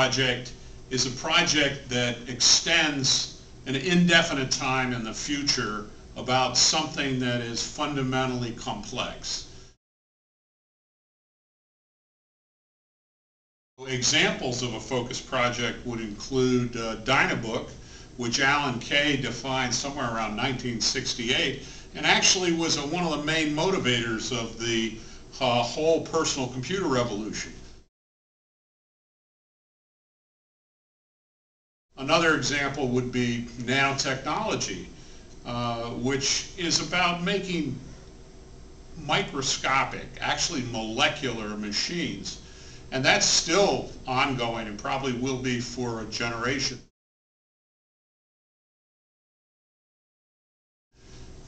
project is a project that extends an indefinite time in the future about something that is fundamentally complex. Examples of a focus project would include Dynabook, which Alan Kay defined somewhere around 1968, and actually was one of the main motivators of the whole personal computer revolution. Another example would be nanotechnology, which is about making microscopic, actually molecular machines. And that's still ongoing and probably will be for a generation.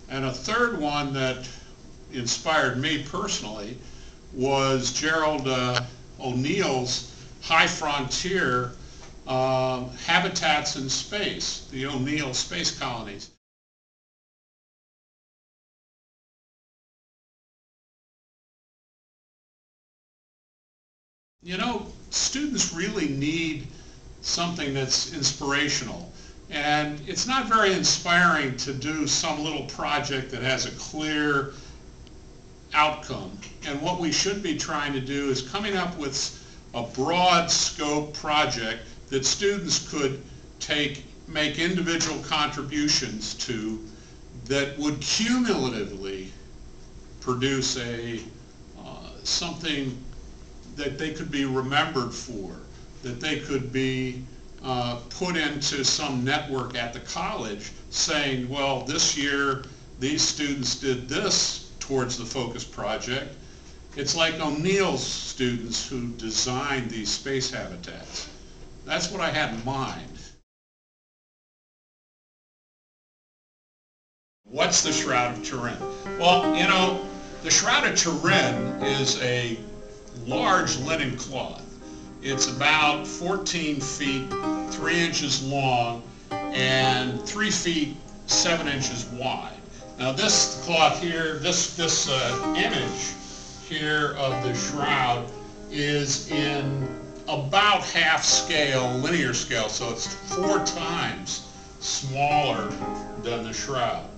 And a third one that inspired me personally was Gerald O'Neill's High Frontier Habitats in Space, the O'Neill space colonies. You know, students really need something that's inspirational. And it's not very inspiring to do some little project that has a clear outcome. And what we should be trying to do is coming up with a broad scope project that students could make individual contributions to that would cumulatively produce something that they could be remembered for, that they could be put into some network at the college saying, well, this year these students did this towards the focus project. It's like O'Neill's students who designed these space habitats. That's what I had in mind. What's the Shroud of Turin? Well, you know, the Shroud of Turin is a large linen cloth. It's about 14 feet, 3 inches long, and 3 feet, 7 inches wide. Now this cloth here, this image here of the shroud is in about half scale, linear scale, so it's 4 times smaller than the shroud.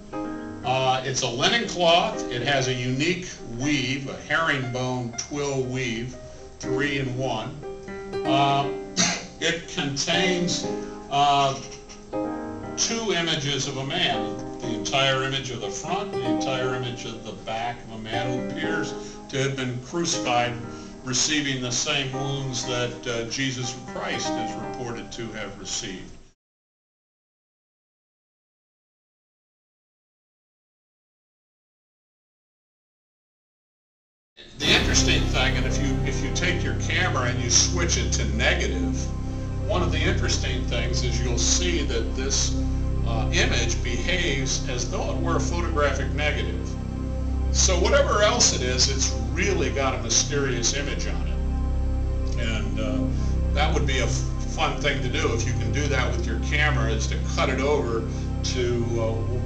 It's a linen cloth. It has a unique weave, a herringbone twill weave, 3-in-1. It contains 2 images of a man, the entire image of the front, the entire image of the back of a man who appears to have been crucified, receiving the same wounds that Jesus Christ is reported to have received. The interesting thing, and if you take your camera and you switch it to negative, one of the interesting things is you'll see that this image behaves as though it were a photographic negative. So whatever else it is, it's really got a mysterious image on it. And that would be a fun thing to do if you can do that with your camera, is to cut it over to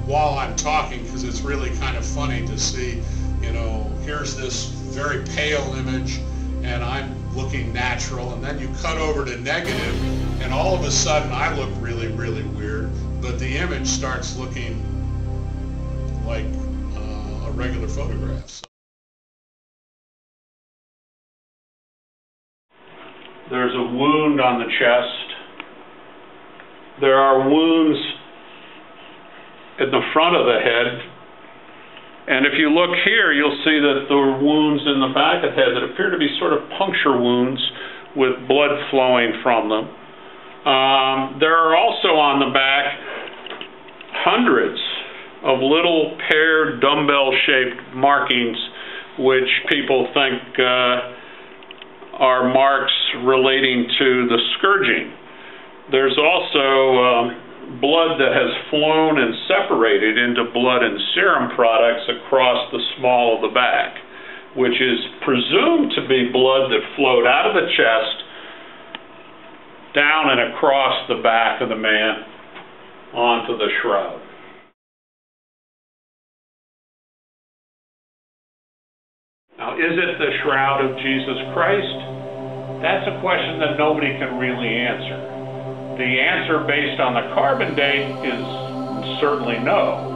while I'm talking, because it's really kind of funny to see, you know, here's this very pale image and I'm looking natural, and then you cut over to negative and all of a sudden I look really, really weird, but the image starts looking like a regular photograph. So there's a wound on the chest. There are wounds in the front of the head. And if you look here, you'll see that there are wounds in the back of the head that appear to be sort of puncture wounds with blood flowing from them. There are also on the back hundreds of little paired dumbbell-shaped markings which people think are marks relating to the scourging. There's also blood that has flown and separated into blood and serum products across the small of the back, which is presumed to be blood that flowed out of the chest down and across the back of the man onto the shroud. Now, is it the shroud of Jesus Christ? That's a question that nobody can really answer. The answer based on the carbon date is certainly no.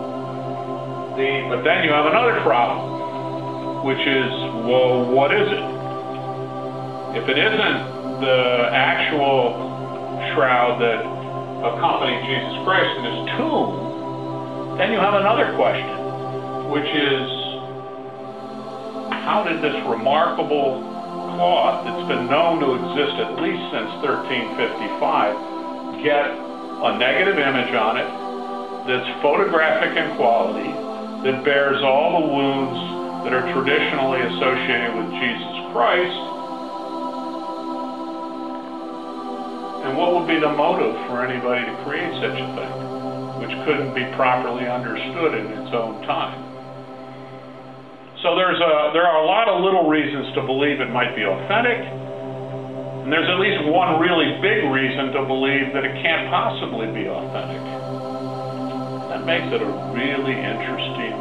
But then you have another problem, which is, well, what is it? If it isn't the actual shroud that accompanied Jesus Christ in his tomb, then you have another question, which is, how did this remarkable cloth that's been known to exist at least since 1355 get a negative image on it that's photographic in quality, that bears all the wounds that are traditionally associated with Jesus Christ? And what would be the motive for anybody to create such a thing, which couldn't be properly understood in its own time? So there are a lot of little reasons to believe it might be authentic, and there's at least one really big reason to believe that it can't possibly be authentic. That makes it a really interesting